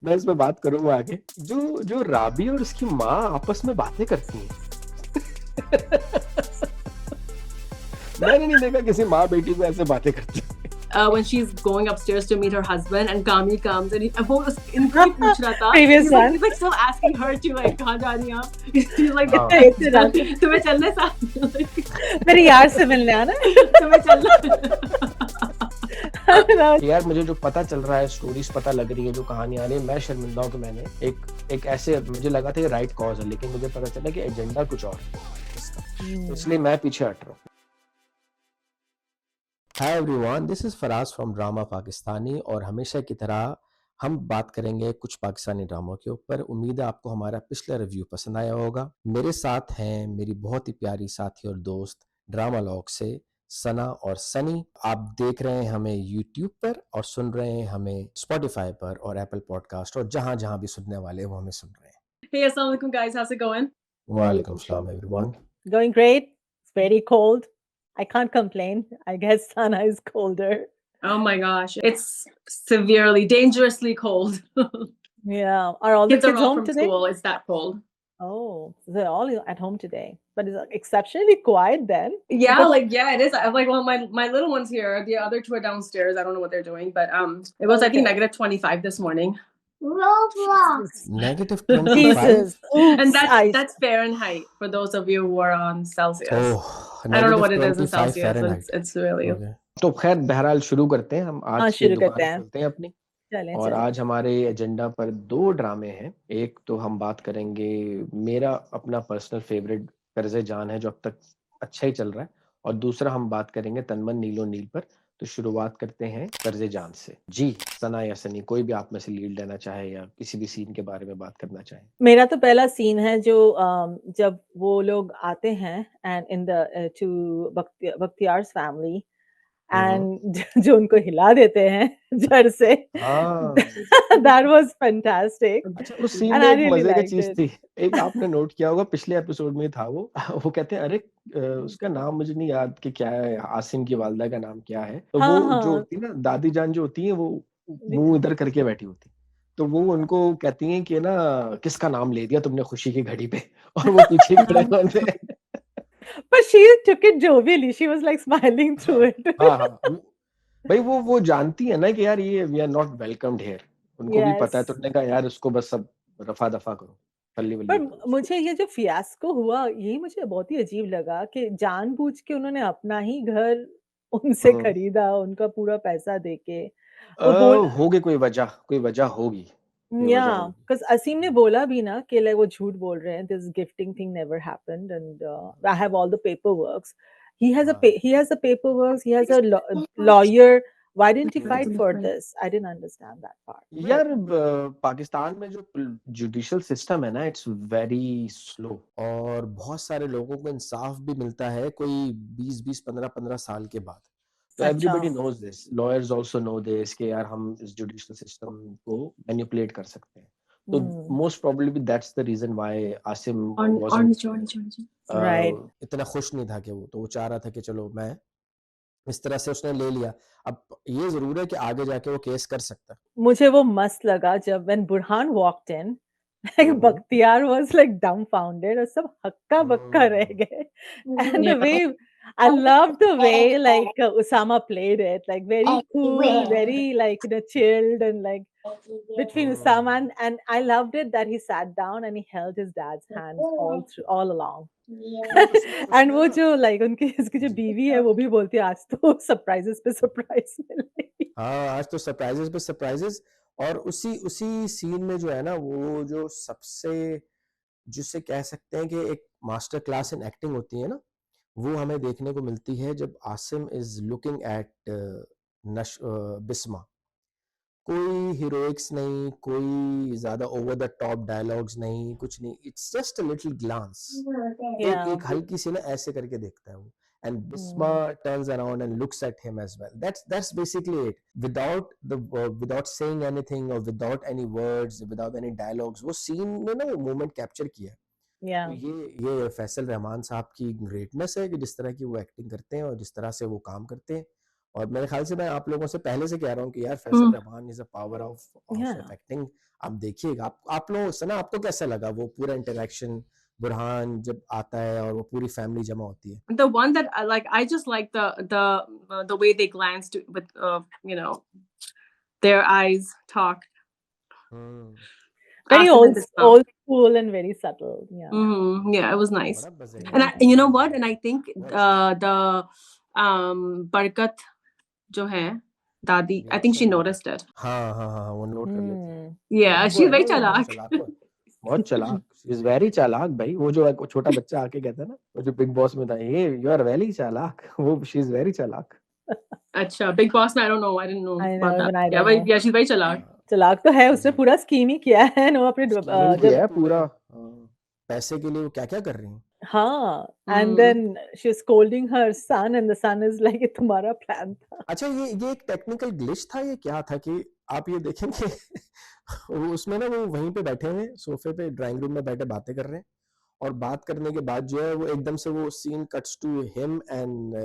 मैं इस पे बात करूंगा आगे। जो जो राबी और उसकी माँ आपस में बातें करती हैं। मैंने नहीं देखा किसी माँ बेटी को ऐसे बातें करती। When she's going upstairs to meet her husband and Kami comes and वो इनको ही पूछ रहा था, Previous one. he's like still asking her to like कहाँ जा रही हैं आप? She's like हाँ। तुम्हें चलना है साथ? मेरे यार से मिलने आना। तुम्हें चलना यार मुझे जो पता चल रहा है, स्टोरीज पता लग रही है, जो कहानी आ रही है, मैं शर्मिंदा हूँ कि मैंने एक ऐसे, मुझे लगा था ये राइट कॉज है, लेकिन मुझे पता चला कि एजेंडा कुछ और है इसका, तो इसलिए मैं पीछे हट रहा हूँ। Hi everyone, this is Faraz from drama Pakistani, और हमेशा की तरह हम बात करेंगे कुछ पाकिस्तानी ड्रामों के ऊपर। उम्मीद है आपको हमारा पिछला रिव्यू पसंद आया होगा। मेरे साथ हैं मेरी बहुत ही प्यारी साथी और दोस्त ड्रामा लॉग से सना और सनी। आप देख रहे हैं हमें यूट्यूब पर और सुन रहे हैं हमें स्पॉटिफाई पर और एप्पल पॉडकास्ट, और जहां जहां भी सुनने वाले हैं वो हमें सुन रहे हैं। Hey, assalamu alaikum guys, how's it going? वालेकुम सलाम everyone. Going great. It's very cold. I can't complain. I guess Sana is colder. Oh my gosh, it's severely, dangerously cold. Yeah. Are all the Kids are kids all home from today? school. It's that cold. Oh, they're all at home today. But it's exceptionally quiet then. Yeah, Because- like yeah, it is. I'm like, well, my little one's here. The other two are downstairs. I don't know what they're doing, but it was I think Okay. -25 this morning. Jesus. Negative Jesus. 25। Oops. And that's Fahrenheit for those of you who are on Celsius. Oh, I don't know what it is in -25 Celsius, but Fahrenheit. it's really okay. तो खैर बहरहाल शुरू करते हैं हम। आज हाँ, से शुरू करते दुकान हैं। खोलते हैं अपनी, चलें और चलें। आज हमारे एजेंडा पर 2 ड्रामे हैं। एक तो हम बात करेंगे, मेरा अपना पर्सनल फेवरेट कर्ज़े जान है जो अब तक अच्छा ही चल रहा है, और दूसरा हम बात करेंगे तनमन नीलो नील पर। तो शुरुआत करते हैं कर्ज़े जान से। जी, सना या सनी, कोई भी आप में से लीड लेना चाहे या किसी भी सीन के बारे में बात करना चाहे। मेरा तो पहला सीन है जो जब वो लोग आते हैं and in the to Bakhtiar's family and जो उनको हिला देते हैं जड़ से। हाँ। दैट वाज फैंटास्टिक अच्छा, उस सीन एंड में आई एक रियली मजे की लाइक्ड चीज इट। थी। एक आपने नोट किया होगा, पिछले एपिसोड में था वो वो कहते हैं, अरे उसका नाम मुझे नहीं याद कि क्या है, आसिम की वालदा का नाम क्या है, तो हाँ वो जो हाँ होती है ना, दादी जान जो होती है, वो मुंह इधर करके बैठी होती, तो वो उनको कहती हैं कि ना, किसका नाम ले दिया तुमने खुशी की घड़ी पे, और वो पीछे खड़े होते हैं। but she took it jovially, she was like smiling through it. हाँ हाँ, भाई वो जानती है ना कि यार ये we are not welcomed here, उनको भी पता है, तो yes. उन्होंने कहा यार उसको बस सब रफा दफा करो, तल्ली वल्ली पर करो उसको। मुझे ये जो फियास्को हुआ यही मुझे बहुत ही अजीब लगा कि जानबूझ के उन्होंने अपना ही घर उनसे हम्म। खरीदा, उनका पूरा पैसा देके। वो बोल होगी कोई वजह होगी, कोई या वजह होगी। बिकॉज़ असीम ने बोला भी ना कि लाइक वो झूठ बोल रहे हैं, this gifting thing never happened and I have all the paperworks. हाँ he has the paperwork, he has a lawyer. Why didn't he fight for this? I didn't understand that part. यार, पाकिस्तान में जो judicial system है ना, it's very slow, और बहुत सारे लोगों को इंसाफ भी मिलता है कोई 20-20 15-15 साल के बाद। तो अच्छा। Everybody knows this, lawyers also know this कि यार हम इस जुडिशियल सिस्टम को मैनिपुलेट कर सकते हैं। तो most probably that's the reason why Asim wasn't right. इतना खुश नहीं था कि वो, तो वो चाह रहा था कि चलो मैं इस तरह से उसने ले लिया। अब ये जरूर है कि आगे जाके वो केस कर सकता है। मुझे वो मस्त लगा जब when Burhan walked in, like Bakhtiar was like dumbfounded और सब हक्का बक्का रह गए। And the way I loved the way like Usama played it, like very cool, very like chilled and like between Usama and I loved it that he sat down and he held his dad's hand all along. And वो जो like उनकी उसकी जो बीवी है वो भी बोलती है आज तो सरप्राइजेस पे सरप्राइज मिल रही। हाँ, आज तो सरप्राइजेस पे सरप्राइजेस। और उसी उसी सीन में जो है ना, वो जो सबसे, जिसे कह सकते हैं कि एक मास्टर क्लास इन एक्टिंग होती है ना, वो हमें देखने को मिलती है जब Asim is looking at Bisma. कोई हीरोइक्स नहीं, कोई ज्यादा ओवर द टॉप डायलॉग्स नहीं, कुछ नहीं, it's just a little glance, एक हल्की सी ना ऐसे करके देखता है वो, and Bisma turns around and looks at him as well. That's basically it. Without saying anything or without any words, without any dialogues, वो सीन में ना वो मोमेंट कैप्चर किया है। तो ये फैसल रहमान साहब की ग्रेटनेस है कि जिस तरह की वो एक्टिंग करते हैं और जिस तरह से वो काम करते हैं, और मेरे ख्याल से मैं आप लोगों से पहले से कह रहा हूँ कि यार Faisal Mm. Rahman is a power of Yeah. Acting. आप देखिएगा, आप लोगों से ना, आपको कैसा लगा वो पूरा इंटरेक्शन, बुरहान जब आता है और वो पूरी फैमिली जमा होती है? The one that I like, I just like the way they glanced with you know, their eyes talk. Hmm, Very Asim and Islam. old school and very subtle. Yeah. Yeah, it was nice. बड़ा मजे And आया, you know बड़ा what? मजा And आया, I think बहुत अच्छा। the Barkat जो है दादी, I think she रिएक्शन उनका, noticed it. हाँ हाँ हाँ, वो नोट कर लेती है। Hmm. Yeah, चालाक वो she's है ना, very वो बहुत चालाक. चालाक वो है, बहुत चालाक, इज वेरी चालाक भाई। वो जो एक छोटा बच्चा आके कहता है ना, वो जो बिग बॉस में था, ये यू आर वेरी चालाक, वो शी इज वेरी चालाक। अच्छा, Big Boss में I don't know, I didn't know I about know, that. even I Yeah, don't but know. yeah, she's very चालाक. हाँ, चालाक तो है, उसने जी, पूरा स्कीम ही किया है ना, वो अपने स्कीम जब किया है पूरा। पैसे के लिए वो क्या क्या कर रही हैं। हाँ, and Hmm. then she was scolding her son and the son is like, ये तुम्हारा प्लान था। अच्छा, ये एक टेक्निकल ग्लिच था, ये क्या था कि आप ये देखेंगे वो उसमें ना वो वहीं पे बैठे हुए सोफे पे ड्राइंग रूम में बैठे बातें कर रहे हैं, और बात करने के बाद जो है वो एकदम से वो scene cuts to him and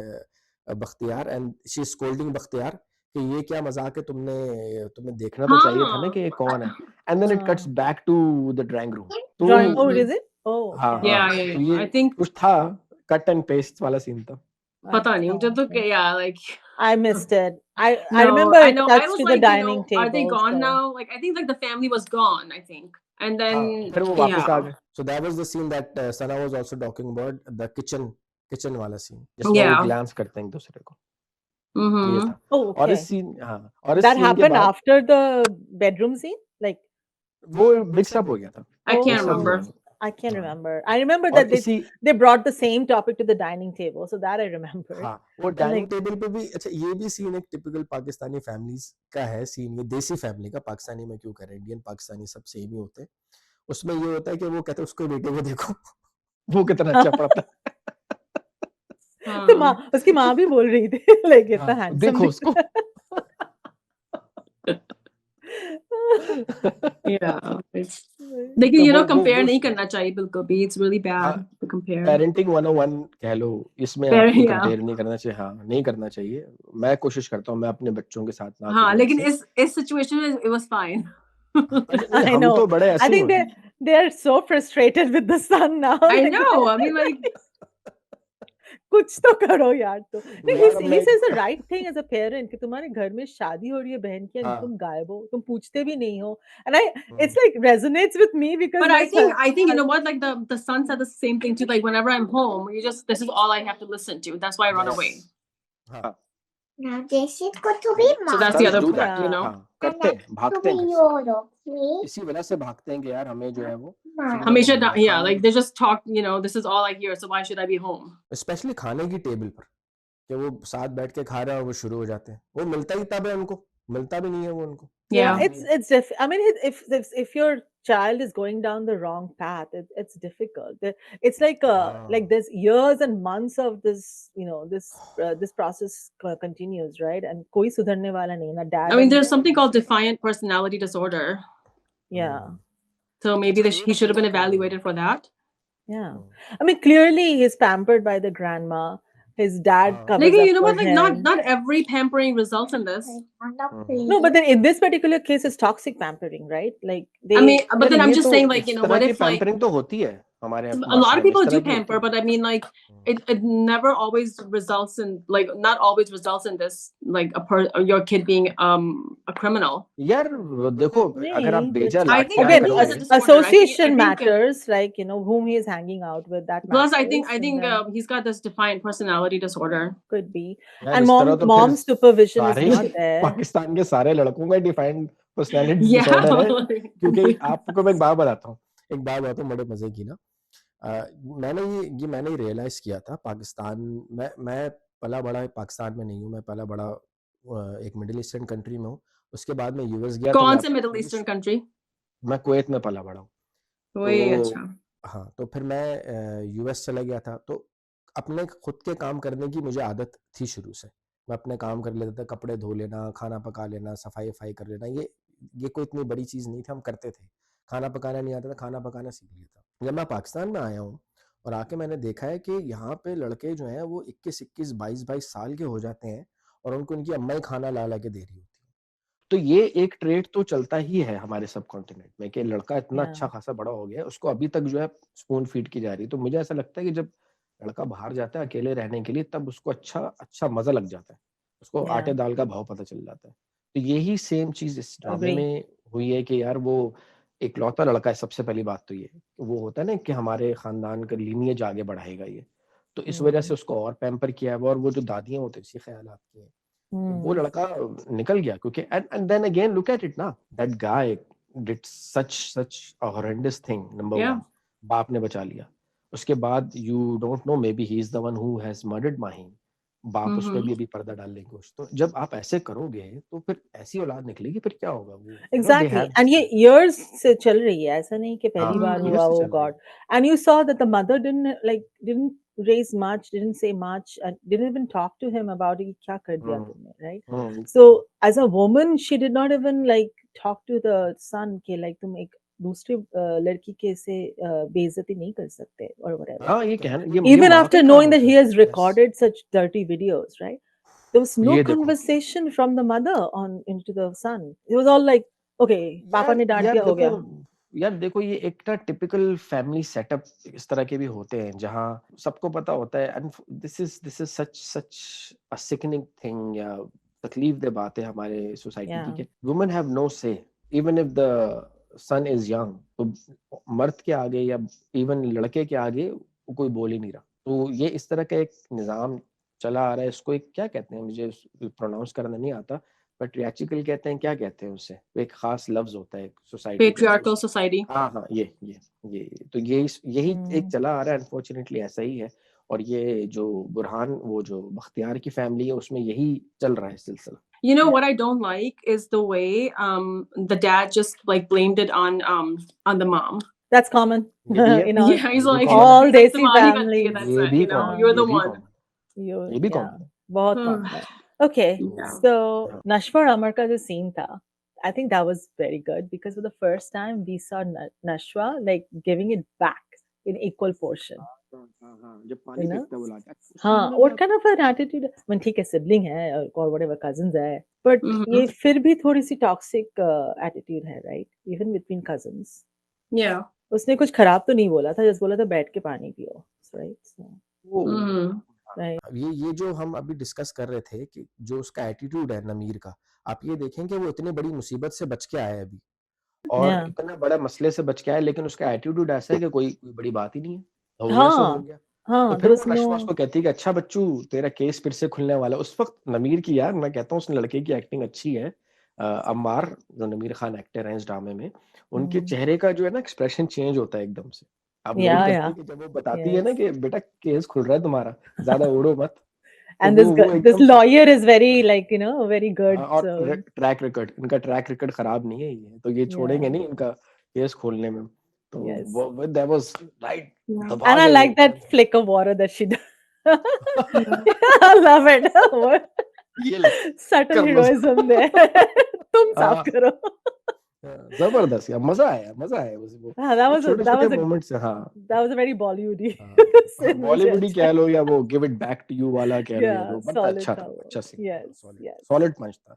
Bakhtiyar, and she is scolding Bakhtiyar कि ये क्या मजाक है, तुम्हें देखना तो चाहिए था ना कि ये कौन है। And then it cuts back to the drawing room. तो Drawing, oh, is it? Oh, हाँ okay. Yeah, हाँ, yeah, तो yeah. ये I think कुछ था, कट एंड पेस्ट वाला सीन था। पता नहीं, मुझे तो okay. yeah, like I missed it. I no, remember I it know. I cuts was to the like, you know, dining are they table. gone So now? Like, I think like the family was gone, I think. And then हाँ, फिर वो वापस आ yeah, गए। So that was the scene that Sana was also talking about, the kitchen वाला scene, जिसमें वो yeah. Glance करते हैं एक दूसरे को, ये Mm-hmm. था। oh, और इस okay. सीन, हाँ, और इस That सीन के happened बाद after the bedroom scene? Like, वो मिक्स अप हो गया था, I can't mix up remember. हुआ। I can't हाँ, remember. I remember और that इसी, they brought the same topic to the dining table, so that I remembered. हाँ, वो And डाइनिंग like, टेबल पे भी, अच्छा ये भी सीन एक टिपिकल पाकिस्तानी फैमिलीज का है सीन, ये देसी फैमिली का, पाकिस्तानी में क्यों कर रहे हैं, इंडियन पाकिस्तानी सब सेम ही होते हैं। उसमें ये होता है कि वो कहते हैं उसको बेटे को देखो वो कितना अच्छा पढ़ता तो माँ, उसकी माँ भी बोल रही थी like है। इतना हाँ, handsome देखो दिख उसको। Yeah. It's रहा लेकिन तो you know वो compare वो नहीं करना चाहिए बिल्कुल भी. It's really हाँ, bad to compare. पेरेंटिंग 101 कह लो, इसमें Fair, आपको yeah. कंपेयर नहीं करना चाहिए। हाँ, नहीं करना चाहिए। मैं कोशिश करता हूँ मैं अपने बच्चों के साथ ना हाँ, करूँ लेकिन ऐसे। इस situation में it was fine. अच्छा, नहीं, I हम तो know. बड़े I ऐसे ही think होते हैं। they're so frustrated with the son now. I Like, know. I mean, like, कुछ तो करो यार तो। No, यार अब he मैं says the right thing as a parent कि तुम्हारे घर में शादी हो रही है बहन की and हाँ, तुम गायब हो, तुम पूछते भी नहीं हो। And it's like resonates with me because but my son, I think you know what? Like the son said the same thing too. Like whenever I'm home, this is all I have to listen to. That's why I run yes, away. हाँ, Now this is going to be So that's the sons other do part, that. you yeah. know. हाँ, करते हैं, to भागते be हैं घर से। your okay? इसी वजह से भागते हैं कि यार हमें जो है वो फिर Mom. मेरे को हमेशा yeah, खाने like की, they just talk. You know, this is all I hear. So why should I be home? Specially खाने की टेबल पर, कि वो साथ बैठ के खा रहे हैं और वो शुरू हो जाते हैं, वो मिलता ही तब है उनको, मिलता भी नहीं है वो उनको। Yeah, Yeah. it's I mean, if your child is going down the wrong path, it's difficult. It's like हाँ, there's years and months of this, you know, this process continues, right? And कोई सुधरने वाला नहीं ना I dad mean, and there's something called defiant personality disorder. yeah. Hmm, So maybe अच्छा he should have been एक evaluated for that. Yeah. Hmm, I mean, clearly he's pampered by the grandma. His dad हाँ, covers Like up you know for what? Like him. not every pampering results in this. I'm not hmm. No, but pleased. then in this particular case, it's toxic pampering, right? Like I mean, they, but यार then I'm ये just तो saying, like, you इस know, तरह what की if like pampering तो होती है हमारे a lot माशरे of में, इस people तरह do की होती pamper, है। but I mean, like, hmm, it never always results in like not always results in this like or your kid being a criminal. यार देखो, अगर आप नहीं, बेजा it's I लाठ think प्यार I again think it's a करोगे, disorder. I association think matters, like you know whom he is hanging out with, that plus matters, I and think then he's got this defiant personality disorder. could be. यार And इस तरह तो फिर mom's supervision is सारे not there. Pakistan के सारे लड़कों का डिफाइंड पर्सनालिटी Yeah. डिसऑर्डर है। क्योंकि आपको मैं एक बात बताता हूँ, बड़े मजे की ना। मैंने ये रियलाइज किया था पाकिस्तान, मैं पला बड़ा पाकिस्तान में नहीं हूँ, मैं पला बड़ा एक मिडिल ईस्टर्न कंट्री में हूँ। उसके बाद मैं यूएस गया तो कौन मैं से मिडिल ईस्टर्न कंट्री? मैं कुवैत में पला बड़ा हूँ। वही तो अच्छा। हाँ, तो फिर मैं यूएस चला गया था, तो अपने खुद के काम करने की मुझे आदत थी शुरू से। मैं अपने काम कर लेता था, कपड़े धो लेना, खाना पका लेना, सफाई कर लेना, ये कोई इतनी बड़ी चीज़ नहीं थी, हम करते थे। खाना पकाना नहीं आता था, खाना पकाना सीख लिया था। जब मैं पाकिस्तान में आया हूँ और आके मैंने देखा है कि यहाँ पे लड़के जो हैं वो 21-21, 22-22 साल के हो जाते हैं और उनको उनकी अम्मा ही खाना ला के दे रही होती है। तो ये एक ट्रेट तो चलता ही है हमारे सब कॉन्टिनेंट में कि लड़का इतना Yeah. अच्छा खासा बड़ा हो गया है, उसको अभी तक जो है स्पून फीड की जा रही है। तो मुझे ऐसा लगता है कि जब लड़का बाहर जाता है अकेले रहने के लिए, तब उसको अच्छा मजा लग जाता है, उसको Yeah. आटे दाल का भाव पता चल जाता है। तो यही सेम चीज इस ड्रामे Agree. में हुई है कि यार वो इकलौता लड़का है। सबसे पहली बात तो ये वो होता है ना कि हमारे खानदान का लीनिएज आगे बढ़ाएगा ये, तो इस वजह से उसको और पैम्पर किया है। और वो जो दादियां होती है इसी ख्यालात की हैं, वो Hmm. लड़का निकल गया क्योंकि and then again look at it ना, that guy did such a horrendous thing. Number Yeah. 1, बाप ने बचा लिया। उसके बाद you don't know, maybe he is the one who has murdered Maheen. बाप उस पे Mhm. भी अभी पर्दा डालने की कोशिश। तो जब आप ऐसे करोगे तो फिर ऐसी औलाद निकलेगी, फिर क्या होगा? वो दे Exactly. हैव And ये years से चल रही है, ऐसा नहीं कि पहली हाँ बार Mhm. years हुआ, से oh चल रही God. है। And you saw that the mother didn't raise much, didn't say much, and didn't even talk to him about it, कि क्या कर दिया हम्म, तुमने, right? Hmm, So as a woman, she did not even like talk to the son कि like तुम एक दूसरी लड़की के से बेइज्जती नहीं कर सकते or whatever. हाँ ये कहना, ये Even after वाकई काम knowing that होता he है। has Yes. recorded such dirty videos, right? There was no ये देखो conversation from the mother on into the son. It was all like, okay, पापा यार ने डांट यार दिया, हो देखो गया. यार देखो ये एक ना टिपिकल फैमिली सेटअप इस तरह के भी होते हैं जहाँ सबको पता होता है। And this is such a sickening thing, या तकलीफ दे बात है हमारे सोसाइटी की Yeah. कि women have no say even if the son is young. तो मर्द के आगे या इवन लड़के के आगे वो कोई बोल ही नहीं रहा। तो ये इस तरह का एक निज़ाम चला आ रहा है। इसको एक क्या कहते हैं, मुझे प्रोनाउंस करना नहीं आता, पैट्रियार्चिकल कहते हैं, क्या कहते हैं उसे? एक खास लफ्ज होता है सोसाइटी के अंदर Patriarchal उसका। society. हाँ ये तो यही एक Hmm. चला आ रहा है। अनफॉर्चुनेटली ऐसा ही है। और ये जो बुरहान, वो जो बख्तियार की फैमिली है, उसमें यही चल रहा है सिलसिला। You know Yeah. what I don't like is the way the dad just like blamed it on the mom. That's common ये भी है, in all Yeah, he's ये भी like common all he's like desi तुम्हारी गलती है, families. that's ये it, भी you know, कॉमन you're है, the ये भी one. कॉमन You, है, ये भी yeah, कॉमन है। बहुत common है. Okay, Yeah. so हाँ। Nashwa Amar का जो scene था, I think that was very good because for the first time we saw Nashwa like giving it back in equal portion. हाँ, जब पानी You know? फेंकता है वो लाके। उस हाँ, सीन में भी what kind of an attitude? I mean, ठीक है, sibling है or whatever, cousins है, but Mhm. ये फिर भी थोड़ी सी toxic attitude है, right? Even between cousins. Yeah. उसने कुछ खराब तो नहीं बोला था, just बोला था बैठ के पानी पियो, right? So, वो Mhm. right. अब ये जो हम अभी डिस्कस कर रहे थे कि जो उसका एटीट्यूड है नमीर का, आप ये देखें कि वो इतनी बड़ी मुसीबत से बच के आया है अभी, और Yeah. इतना बड़ा मसले से बच के आया, लेकिन उसका एटीट्यूड ऐसा है कि कोई बड़ी बात ही नहीं है, हो गया सो हो हाँ, गया। तो हाँ, फिर there वो was नशवा no. उसको कहती है कि अच्छा बच्चू, तेरा केस फिर से खुलने वाला है। उस वक्त नमीर की, यार मैं कहता हूँ उस लड़के की एक्टिंग अच्छी है। अम्मार जो नमीर खान एक्टर हैं इस ड्रामे में, उनके चेहरे का जो है ना एक्सप्रेशन चेंज होता है एकदम से। आप नोट Yeah, करते yeah, हैं कि जब वो बताती है ना yes. कि बेटा केस खुल रहा है तुम्हारा, ज्यादा उड़ो मत, तो And this वो this एकदम से lawyer is very like very good. और So ट्रैक रिकॉर्ड, इनका ट्रैक रिकॉर्ड खराब नहीं है ये, तो ये छोड़ेंगे yeah, नहीं इनका केस खोलने में। तो yes. वो दैट वाज राइट, Yeah. दबा And I गए like वो। that flick of water that she does. Yeah. I love it. What ये ले, subtle कर लो। heroism there. तुम साफ हाँ, करो. जबरदस्त यार, मजा आया वो हाँ, that was a छोटे that छोटे was a मोमेंट्स है। हाँ that was a very Bollywoody scene. मुझे बॉलीवुड ही अच्छा कह लो या वो give it back to you वाला कह लो, या Yeah, जो बड़ा solid अच्छा था, था वो वो. अच्छा scene, Yes, solid yes. Solid punch था।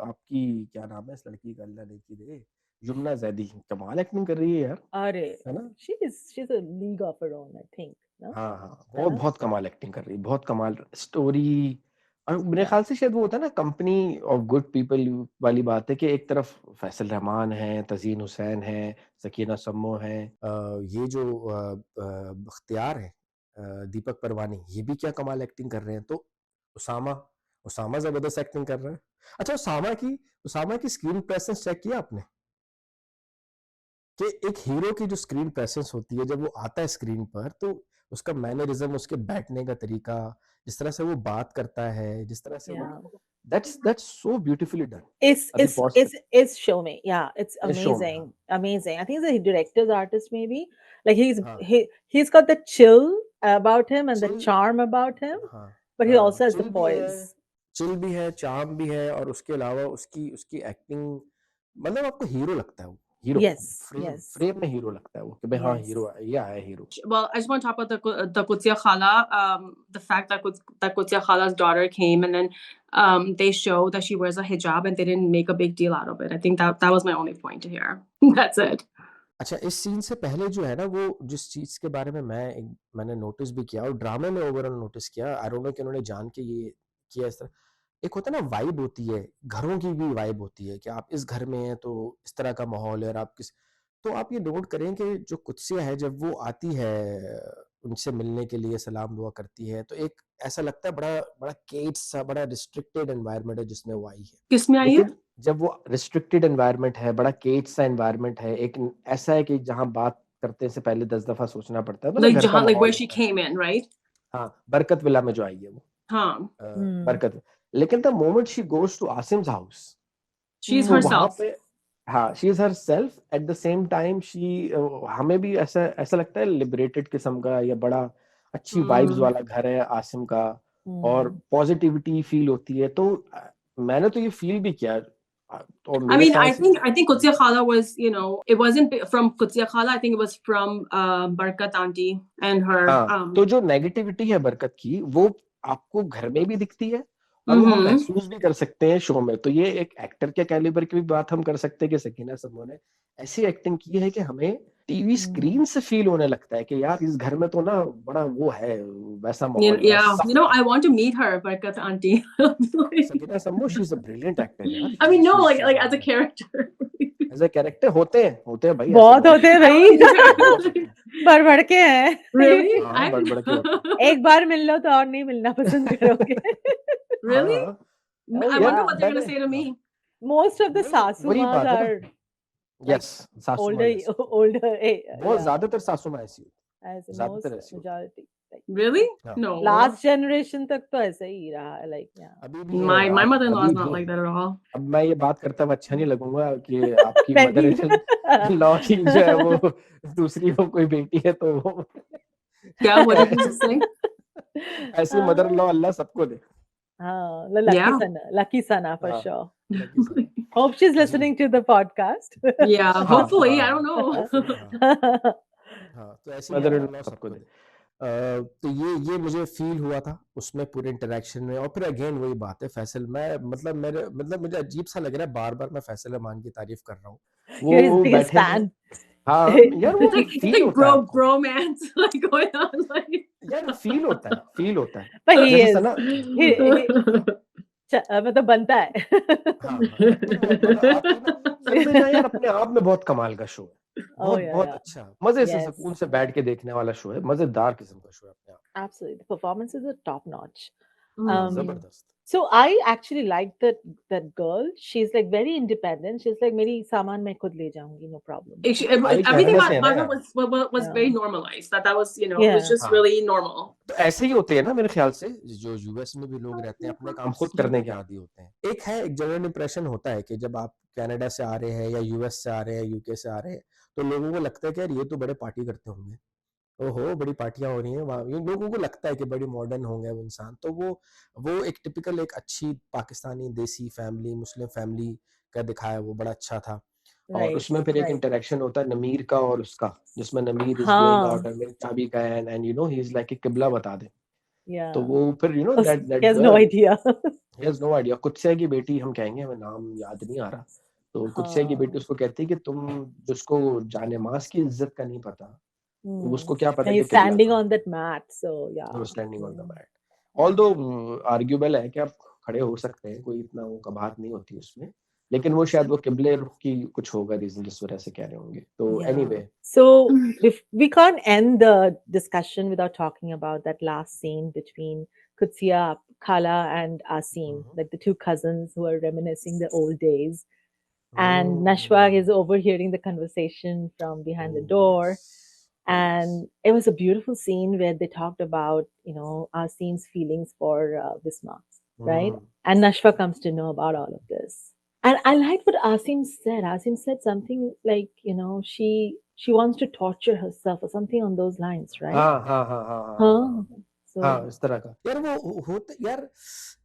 आपकी क्या नाम है इस लड़की का, अल्लाह ने की दे, यमुना जैदी, कमाल एक्टिंग कर रही है यार, अरे, है ना? she's a league of her own, I think. No? हाँ है ना? बहुत कमाल एक्टिंग कर रही है, बहुत कमाल स्टोरी। और मेरे Yeah. ख्याल से शायद वो होता है ना कंपनी ऑफ गुड पीपल वाली बात है कि एक तरफ फैसल रहमान है, तजीन हुसैन है, सकीना सम्मो है। ये जो बख्तियार है, दीपक परवानी, ये भी क्या कमाल एक्टिंग कर रहे हैं। तो उसामा जबरदस्त एक्टिंग कर रहा है। अच्छा, उसामा की स्क्रीन प्रेजेंस चेक किया आपने कि एक हीरो की जो स्क्रीन प्रेजेंस होती है, जब वो आता है स्क्रीन पर, तो उसका मैनरिज्म, उसके बैठने का तरीका, जिस तरह से वो बात करता है, जिस तरह से Yeah. वो that's so beautifully done. It's अभी it's pause it's it's show me. Yeah, it's इस शो में। amazing. Amazing. I think he's a director's artist maybe. Like हाँ he's got the chill about him and the chill charm about him, हाँ but he also has the chill भी है, poise. Chill भी है, charm भी है, और उसके अलावा उसकी उसकी एक्टिंग, मतलब आपको हीरो लगता है, वो hero, Yes, frame yes. Frame में हीरो लगता है वो कि भाई हाँ Yes. हीरो है, ये आया hero. Well, I just want to talk about the Qudsiya Khala, the fact that Qudsiya Khala's daughter came and then they show that she wears a hijab and they didn't make a big deal out of it. I think that was my only point here. That's it. अच्छा, इस scene से पहले जो है ना, वो जिस चीज के बारे में मैंने नोटिस भी किया और ड्रामे में ओवरऑल नोटिस किया, आई डोंट नो कि उन्होंने जान के ये किया इस तरह, एक होता है ना वाइब होती है, घरों की भी वाइब होती है कि आप इस घर में हैं तो इस तरह का माहौल है, और आप किस, तो आप ये नोट करें कि जो कुत्सिया है जब वो आती है उनसे मिलने के लिए, सलाम दुआ करती है, तो एक ऐसा लगता है बड़ा बड़ा केज सा, बड़ा रिस्ट्रिक्टेड एनवायरनमेंट है जिसमें वो आई है। किसमें आई है? लेकिन जब वो रिस्ट्रिक्टेड एनवायरनमेंट है, बड़ा केज सा एनवायरनमेंट है, एक ऐसा है कि जहाँ बात करते से पहले 10 दफा सोचना पड़ता है, तो ना Like घर का jahan, like माहौल where she होता है। came in, right? हाँ, बरकत विला में जो आई है वो Huh. बरकत। लेकिन the moment she goes to Asim's house, She's तो वहां herself. पे हाँ she is herself, at the same time she, हमें भी ऐसा ऐसा लगता है लिबरेटेड किस्म का, या बड़ा अच्छी वाइब्स Hmm. वाला घर है आसिम का, और पॉजिटिविटी फील होती है। तो मैंने तो ये फील भी किया, और I मेरे mean, ख्याल से I think Qudsiya Khala was, you know, it wasn't from Qudsiya Khala. I think it was from Barkat auntie and her. हाँ, तो जो नेगेटिविटी है बरकत की, वो आपको घर में भी दिखती है और वो हम Mhm. महसूस भी कर सकते हैं शो में। तो ये एक एक्टर के कैलिबर की भी बात हम कर सकते हैं कि सकीना समो ने ऐसी एक्टिंग की है कि हमें टीवी स्क्रीन से फील होने लगता है कि यार इस घर में तो ना बड़ा वो है, वैसा माहौल है, Yeah, सख्त you know, है। I want to meet her, Barkat auntie. Sakina Samo, she is a brilliant actor यार। I mean, no, like as a character. As a character होते हैं भाई, ऐसे बहुत होते हैं I भाई। want to meet her. बढ़ के हैं। Really? हाँ, बड़ के होते एक बार मिल लो तो और नहीं मिलना पसंद करोगे। Really? हाँ, Oh, I यार wonder yeah. what they're gonna मैंने say to me. Most of the नहीं, वही Sasumas बात है are ना। like यस, सासू माँ older, जैसी। older. बहुत Yeah, ज्यादातर सासू माँ ऐसी होती as in ज्यादातर most ऐसी होती majority. Like Really? हाँ। No. last generation तक तो ऐसा ही रहा है, like yeah. अभी भी है, My आप mother-in-law अभी is not भी like है। that at all. अब मैं ये बात करता हुआ अच्छा नहीं लगूंगा कि आपकी मैं मदर भी। लॉ की जो है वो दूसरी हो कोई बेटी है तो वो Yeah, what did you just say? ऐसी मदर लॉ अल्लाह सबको दे। हाँ, lucky Yeah. sana, lucky sana for हाँ, sure. लकी सा। Hope she's जी। listening to the podcast. Yeah, हाँ, hopefully. I हाँ, don't know. hopefully, हाँ, हाँ, तो ऐसी mother mother in in law सबको सबको दे। दे। तो ये मुझे फील हुआ था उसमें पूरे इंटरेक्शन में, और फिर अगेन वही बात है, फैसल, मैं मतलब मुझे अजीब सा लग रहा है, बार बार मैं फैसल अमान की तारीफ कर रहा हूँ। You're his वो biggest बैठे हैं, fan. हाँ यार वो It's फील like होता है आपको, bromance like going on. Like. यार फील होता है But he जैसे is. सना। मतलब बनता है। हाँ, मतलब आपकी ना सच में ना यार अपने आप में बहुत कमाल का शो है, Oh बहुत yeah, बहुत yeah. अच्छा, मजे से Yes. सुकून से बैठ के देखने वाला शो है, मजेदार किस्म का शो है अपने आप में। Absolutely. The performances are top notch. हाँ, Um, जबरदस्त। So I actually like that girl. She's like very independent. She's like मेरी सामान मैं खुद ले जाऊंगी, no problem. अभी Everything कहने से है ना about her यार। was very normalized. That was, you know, it was Yeah. just हाँ, really normal. तो ऐसे ही होते हैं ना मेरे ख्याल से, जो यूएस में भी लोग रहते हैं अपने काम खुद करने के आदी होते हैं। एक है, एक जनरल इंप्रेशन होता है कि जब आप कनाडा से आ रहे हैं या यूएस से आ रहे हैं, यूके से आ रहे हैं, तो लोगों को लगता है कि यार ये तो बड़े पार्टी करते होंगे, ओहो बड़ी पार्टियां हो रही हैं वहाँ, ये लोगों को लगता है कि बड़ी मॉडर्न होंगे वो इंसान। तो वो एक टिपिकल एक अच्छी पाकिस्तानी देसी फैमिली, मुस्लिम फैमिली का दिखाया, वो बड़ा अच्छा था। और Right. उसमें फिर एक इंटरेक्शन होता है नमीर का और उसका, जिसमें नमीर इज गोइंग हाँ. आउट एंड चाबी का and you know he is like कि किबला बता दे। Yeah. तो वो फिर you know that He has no girl, idea. He has no idea, कुत्से की बेटी हम कहेंगे, हमें नाम याद नहीं आ रहा। तो कुत्से की बेटी हाँ. उसको कहती है कि तुम जिसको जाने मास की इज्जत का नहीं पता, तो उसको क्या पता And कि he's किबला standing कहाँ on that mat. So yeah. Standing on the mat. Yeah. Although arguable है कि आप खड़े हो सकते हैं, कोई इतना वो कबाहत नहीं होती उसमें, लेकिन वो शायद वो किबले रुख की कुछ होगा रीजन जिस वजह से कह रहे होंगे। तो Yeah. Anyway So we can't end the discussion without talking about that last scene between Qudsiya Khala and Asim, like the two cousins who are reminiscing the old days. And Nashwa is overhearing the conversation from behind the door. And it was a beautiful scene where they talked about, you know, Asim's feelings for Visma, right? And Nashwa comes to know about all of this. And I liked what Asim said. Asim said something like, you know, she wants to torture herself or something on those lines, right? हाँ हाँ हाँ हाँ हाँ Huh? So हाँ, इस तरह का। यार वो होता यार,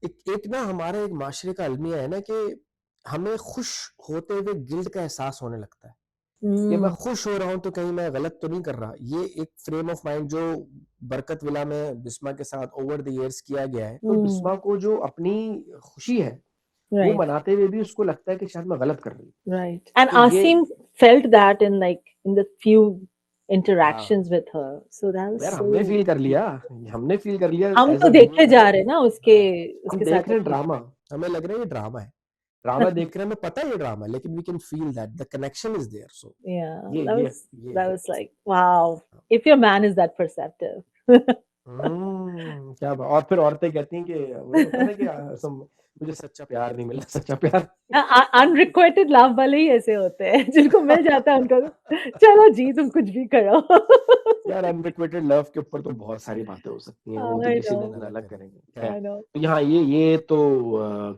एक ना हमारे एक माशरे का अलमिया है ना कि हमें खुश होते हुए गिल्ट का एहसास होने लगता है। कि मैं Mm, खुश हो रहा हूँ तो कहीं मैं गलत तो नहीं कर रहा। ये एक फ्रेम ऑफ माइंड जो बरकत विला में बिस्मा के साथ ओवर द इयर्स किया गया है, तो mm, बिस्मा को जो अपनी खुशी है वो right, मनाते हुए भी उसको लगता है कि शायद मैं गलत कर रही हूँ। right. And तो ये Asim felt that in the few हाँ interactions with her. So that was यार, हमने so. फील कर लिया, हमने फील कर लिया हम एज तो अ देखे व्यूअर। जा रहे हैं ना उसके हाँ, हम उसके देख साथ रहे हैं अपनी ड्रामा, हमें लग रहा है ये ड्रामा है, ड्रामा देख रहे हैं, हमें पता है ये ड्रामा है, लेकिन we can feel that the connection is there. So yeah ये that ये was ये that है। was like wow if your man is that perceptive क्या और फिर औरतें कहती हैं कि वो होता है ना कि मुझे सच्चा प्यार नहीं मिला, सच्चा प्यार। अनरिक्वेटेड लव वाले ही ऐसे होते हैं जिनको मिल जाता है उनको चलो जी तुम कुछ भी करो यार अनरिक्वेटेड लव के ऊपर तो बहुत सारी बातें हो सकती हैं, वो तो I किसी दिन know अलग करेंगे। I खैर, know तो यहाँ ये तो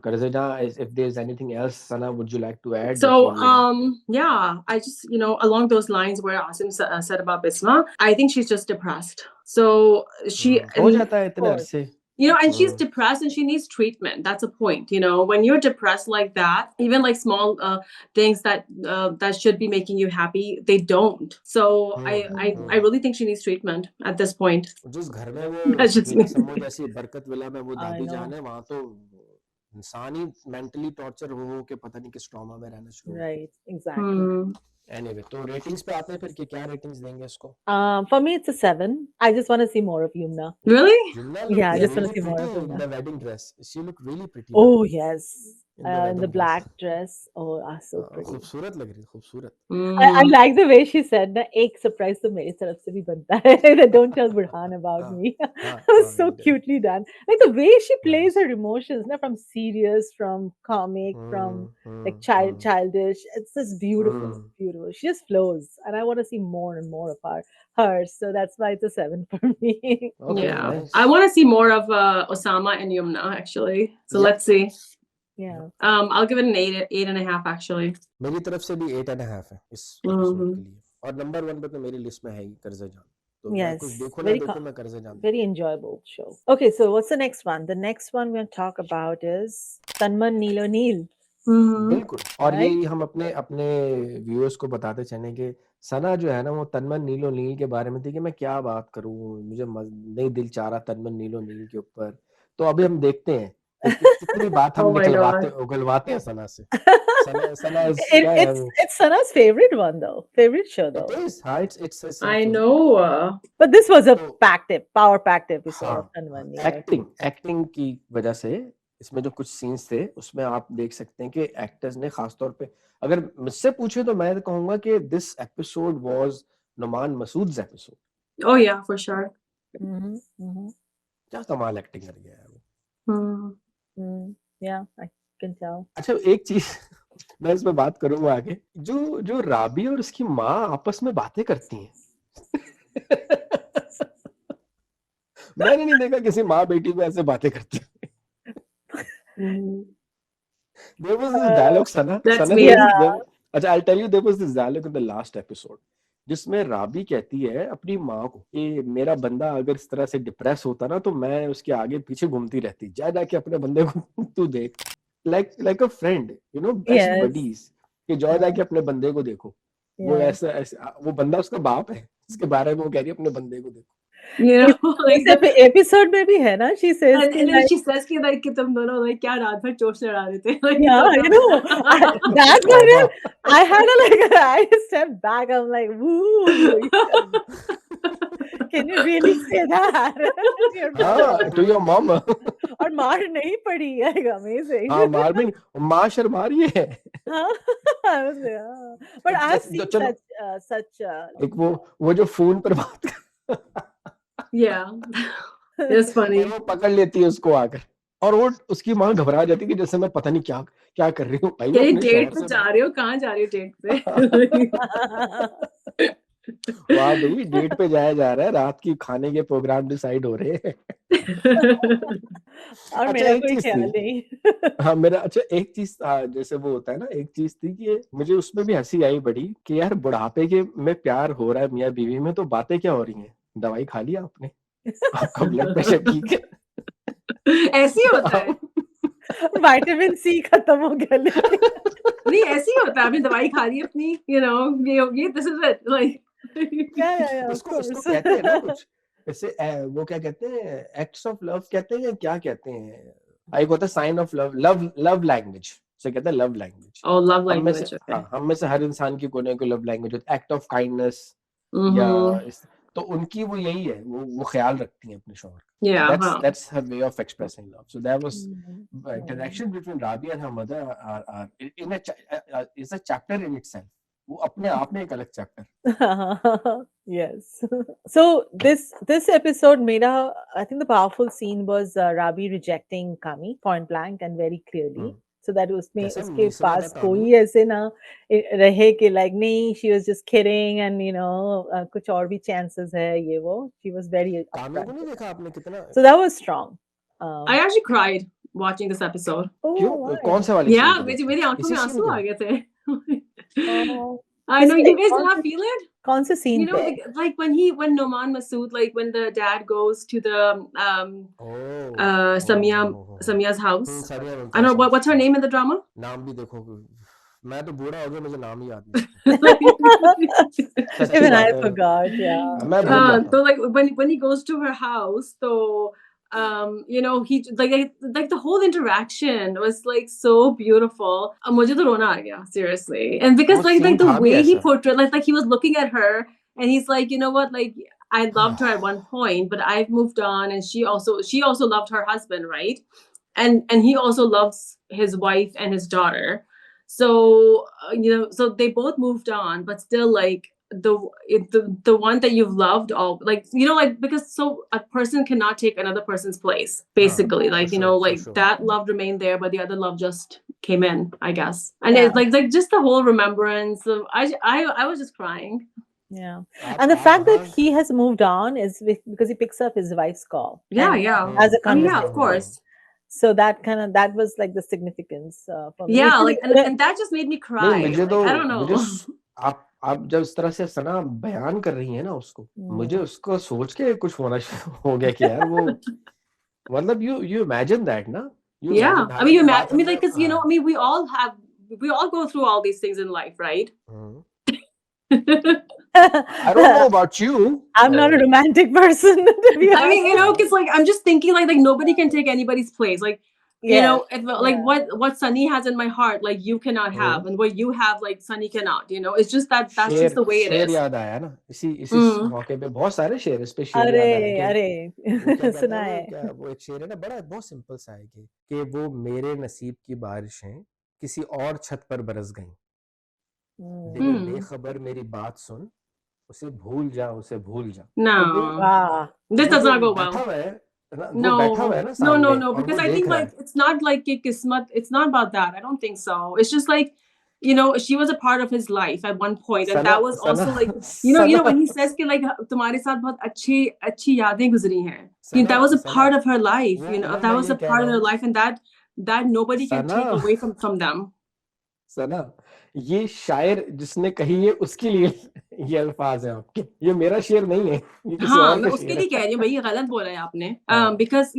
कर्जना, if there's anything else, Sana, would you like to add So, before yeah, I just, along those lines where Asim said about Bisma, I think she's just depressed. So she, हो and, जाता है इतने course. अरसे। and she's hmm, depressed and she needs treatment. That's a point. When you're depressed like that, even like small things that should be making you happy, they don't. So I I hmm, I really think she needs treatment at this point. जिस घर में वो That's just Hina me. सम्मो जैसी बरकत villa में वो I दादी know जान है, वहां तो इंसान ही मेंटली टॉर्चर हो के पता नहीं किस ट्रॉमा में रहना शुरू हो। right exactly Hmm. एनीवे, तो रेटिंग्स पे आते हैं फिर कि क्या रेटिंग्स देंगे इसको। for me it's a 7 I just want to see more of Yumna Really? Yumna yeah I looked just want to really see more pretty of in Yumna the wedding dress. She looked really pretty now oh yes in the in the wedding dress. black dress oh so pretty खूबसूरत लग रही, खूबसूरत। I Hmm. like the way she said ना एक surprise तो मेरी तरफ से भी बनता है don't tell Burhan about हाँ me हाँ that was so हाँ, cutely done like the way she plays nice. her emotions ना from serious from comic from like childish it's just beautiful Hmm. beautiful she just flows and I want to see more and more of her so that's why it's a 7 for me Okay, Yeah. nice. I want to see more of Osama and Yumna actually. So Yeah. let's see. yeah I'll give it an 8.5 actually. मेरी तरफ से भी 8.5 है इस episode Mhm. के लिए, और number 1 पे तो मेरी लिस्ट में है ही कर्जा जान। तो मैं yes कुछ देखो ना very देखो, मैं कर्जा जान। very enjoyable show okay so what's the next one the next one we're going to talk about is Tanman Neelo Neel Mhm. बिल्कुल, और Right. यही हम अपने अपने व्यूअर्स को बताते चले कि सना जो है ना वो तनमन नीलो नील के बारे में थी कि मैं क्या बात करूं, मुझे नहीं दिल चाह रहा तनमन नीलो नील के ऊपर। तो अभी हम देखते हैं कि कितनी बात हम Oh my God. उगलवाते हैं सना से। सना क्या है, it's Sana's favorite one though favorite show though it is, हाँ, it's her I favorite. know. but this was a So- power packed episode हाँ, of Tanman Neelo एक्टिंग की वजह से इसमें जो कुछ सीन्स थे उसमें आप देख सकते हैं कि एक्टर्स ने खासतौर पे, अगर मुझसे पूछे तो मैं कहूंगा कि this episode was Numan Masood's episode. Oh yeah, for sure. mm-hmm. क्या कमाल एक्टिंग कर गया है वो। Hmm. Yeah I can tell अच्छा, एक चीज मैं इसमें बात करूंगा आगे, जो जो राबी और उसकी माँ आपस में बातें करती हैं मैंने नहीं देखा किसी माँ बेटी को ऐसे बातें करती हुए। Mhm. There was this dialogue, Sana. That's Sana, me. अच्छा, I'll tell you, there was this dialogue in the last episode, जिसमें राबी कहती है अपनी माँ को कि मेरा बंदा अगर इस तरह से डिप्रेस होता ना तो मैं उसके आगे पीछे घूमती रहती, जा जाके अपने बंदे को तू देख, like a friend, best Yes. buddies, कि जाओ जाके अपने बंदे को देखो। वो Yes. ऐसा वो बंदा उसका बाप है, इसके बारे में वो कह रही है अपने बंदे को देखो। इस एपिसोड में भी है ना she says And कि then like she says कि तुम दोनों like क्या रात भर चोट लड़ा रहे थे। Like, yeah you know that's what I had I stepped back I'm like woo can you really say that Your mom. हाँ, to your mom। और मार नहीं पड़ी like amazing हाँ, मार भी माँ शर्मा रही है। I was like, oh. But I've seen चलो, such एक वो जो फोन पर बात Yeah. It's funny. और वो पकड़ लेती है उसको आकर, और वो उसकी माँ घबरा जाती है कि जैसे मैं पता नहीं क्या क्या कर रही हूँ भाई, वो क्या अपने डेट शौहर पे से जा रहे हो? कहाँ जा रही हो डेट पे? वाह भाई, डेट पे जाया जा रहा है, रात की खाने के प्रोग्राम डिसाइड हो रहे हैं। और अच्छा, मेरा एक कोई चीज ख्याल थी, नहीं हाँ मेरा, अच्छा एक चीज जैसे वो होता है ना, एक चीज थी कि मुझे उसमें भी हंसी आई बड़ी कि यार बुढ़ापे के में प्यार हो रहा है मियाँ बीवी में, तो बातें क्या हो रही हैं, दवाई खा लिया आपने, आपका ब्लड प्रेशर ठीक है? ऐसे ही होता है। विटामिन सी खत्म हो गया लेकिन नहीं ऐसे ही होता है, आपने दवाई खा ली अपनी, ये this is it, like yeah, of उसको उसको course. कहते हैं ना कुछ ऐसे वो क्या कहते हैं, एक्ट्स ऑफ लव कहते हैं या क्या कहते हैं, एक होता है sign of love, love language से कहते हैं, लव लैंग्वेज। oh love हम में से language, okay. हाँ, हम में से हर इंसान की कोई ना कोई लव लैंग्वेज होती है, एक्ट ऑफ काइंडनेस या Mm-hmm. तो उनकी वो यही है, वो ख्याल रखती हैं अपने शौहर का। Yeah, That's her way of expressing love. So there was Mm. connection between Rabi and her mother are in is a chapter in itself. वो अपने आप में एक अलग chapter। Yes. So this episode made I think the powerful scene was Rabi rejecting Kami point blank and very clearly. So that उसमें जैसे उसके मिसरा था पास कामी, कोई ऐसे ना रहे कि like नहीं, she was just kidding and कुछ और भी chances है ये वो, she was very कामी को upfront. नहीं देखा आपने कितना So that was strong. I actually cried watching this episode. क्यों, Oh, कौन why? से वाले Yeah, scene को मेरी देखते हैं? आंखों इसी में scene आंसू को? आ गए थे। Oh, I know you किसके guys did कौन not से feel it. कौन से scene पे? Like when Noman Masood, like when the dad goes to the Samia's house. सारिया I don't know what's her name in the drama. नाम भी देखो, मैं तो बूढ़ा हो गया, मुझे नाम ही याद नहीं। सच्ची Even I बात है, forgot. Yeah. मैं भूल जाता So हूँ। like when he goes to her house, so he like the whole interaction was like so beautiful. मुझे तो रोना आ गया, seriously. And because वो like scene the था भी way he ऐसा। portrayed, like he was looking at her and he's like, you know what, like I loved her at one point, but I've moved on, and she also loved her husband, right? And he also loves his wife and his daughter. So so they both moved on, but still like the one that you've loved all, like like because so a person cannot take another person's place, basically, for like sure, for like sure. that love remained there, but the other love just came in, I guess. And Yeah. it's like just the whole remembrance of, I was just crying. Yeah. आप- And the आप fact that हाँ, he has moved on is because he picks up his wife's call. Yeah, And yeah. has a I mean, yeah, conversation. of course. So that was like the significance for me. Yeah, like and that just made me cry. नहीं मुझे Like, तो I don't know. आप जब इस तरह से सना बयान कर रही है ना उसको, मुझे उसको सोच के कुछ होना हो गया कि यार वो मतलब you imagine that ना, you Yeah, imagine I mean, हालांकि बात I mean, हमने like, because I हाँ, mean, we all go through all these things in life, right? Hmm, I don't know about you. I'm not a romantic person. To be I mean, honest. because like I'm just thinking like nobody can take anybody's place. Like Yes, like what Sunny has in my heart, like you cannot have, and what you have, like Sunny cannot. It's just that's just the way it शेर is. याद आया ना, इसी हम्म। मौके पे बहुत सारे शेर, इस पे शेर याद आया अरे कि वो क्या कहता सुना है, है. वो क्या, वो एक शेर है ना, बड़ा बहुत सिंपल सा है कि वो मेरे नसीब की बारिशें किसी और छत पर बरस गईं, दिल हम्म। बेखबर मेरी बात सुन, उसे भूल जा, उसे भूल जा। No, तो वो Wow. this does वो not go बैठा well. हुआ है ना, वो No, बैठा हुआ है ना no, सामने no, और because वो I देख think रहा like है। it's not like कि किस्मत, it's not about that. I don't think so. It's just like she was a part of his life at one point, and that was also like when he says कि like तुम्हारे साथ बहुत अच्छी यादें गुजरी हैं, that was a part of her life, that was a part of her life, and that nobody can take away from them. सना, ये शायर जिसने कही है उसके लिए ये अल्फाज हैं आपके, ये मेरा शेर नहीं है, ये किसी हाँ, और मैं का उसके शेर लिए है। कह रही हूँ भाई, ये गलत बोला है आपने, हाँ। because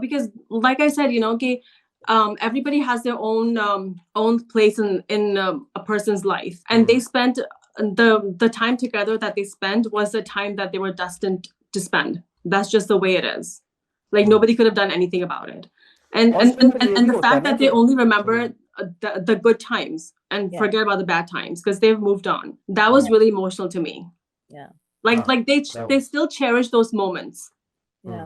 because like I said, कि everybody has their own place in a person's life, and they spent the time together that they spent was the time that they were destined to spend. That's just the way it is. Like nobody could have done anything about it, and और इसमें तो ये भी the होता है fact ना that they कि- only remember the good times and Yeah. forget about the bad times because they've moved on. That was really emotional to me. Yeah. Like they that still cherish those moments. Yeah.